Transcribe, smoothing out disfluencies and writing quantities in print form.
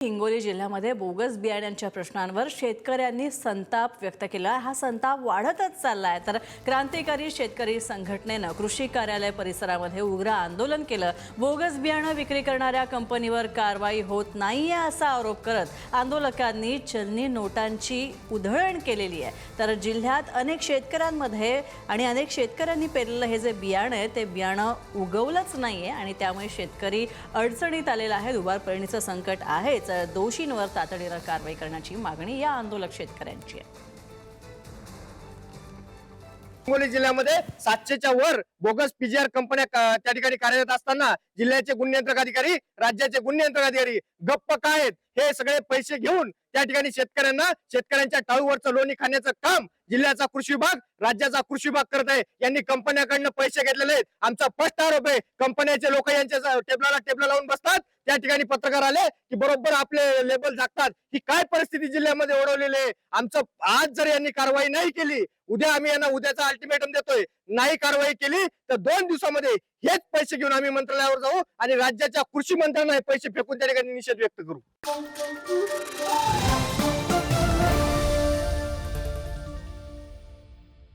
हिंगोली जिल्ह्यामध्ये बोगस बियाण्यांच्या प्रश्नांवर शेतकऱ्यांनी संताप व्यक्त केला। हा संताप वाढतच चाललाय। तर क्रांतिकारी शेतकरी संघटनेने कृषी कार्यालय परिसरामध्ये उग्र आंदोलन केलं। बोगस बियाणं विक्री करणाऱ्या कंपनीवर कारवाई होत नाहीये असा आरोप करत आंदोलकांनी चलनी नोटांची उधळण केलेली आहे। तर जिल्ह्यात अनेक शेतकऱ्यांमध्ये आणि अनेक शेतकऱ्यांनी पेरलेलं हे जे बियाणं आहे ते बियाणं उगवलंच नाहीये आणि त्यामुळे शेतकरी अडचणीत आलेला आहे। दुबार पेरणीचं संकट आहेच। दोषींवर तातडीने कारवाई करण्याची मागणी या आंदोलक शेतकऱ्यांची आहे। हिंगोली जिल्ह्यामध्ये 700च्या वर बोगस पीजीआर कंपन्या त्या ठिकाणी कार्यरत असताना जिल्ह्याचे गुण नियंत्रक अधिकारी, राज्याचे गुण नियंत्रक अधिकारी गप्प काय आहेत? हे सगळे पैसे घेऊन त्या ठिकाणी शेतकऱ्यांच्या टाळूवरचं लोणी खाण्याचं काम जिल्ह्याचा कृषी विभाग, राज्याचा कृषी विभाग करत आहे। यांनी कंपन्याकडनं पैसे घेतलेले आहेत। आमचा स्पष्ट आरोप आहे, कंपन्याचे लोक यांच्या टेबला लावून बसतात। त्या ठिकाणी पत्रकार आले की बरोबर आपले लेबल झाकतात। ही काय परिस्थिती जिल्ह्यामध्ये ओढवलेली आहे। आमचं आज जर यांनी कारवाई नाही केली, उद्या आम्ही यांना उद्याचा अल्टिमेटम देतोय। नाही कारवाई केली तर 2 दिवसामध्ये हेच पैसे घेऊन आम्ही मंत्रालयावर जाऊ आणि राज्याच्या कृषी मंत्र्यांना हे पैसे फेकून त्या ठिकाणी निषेध व्यक्त करू।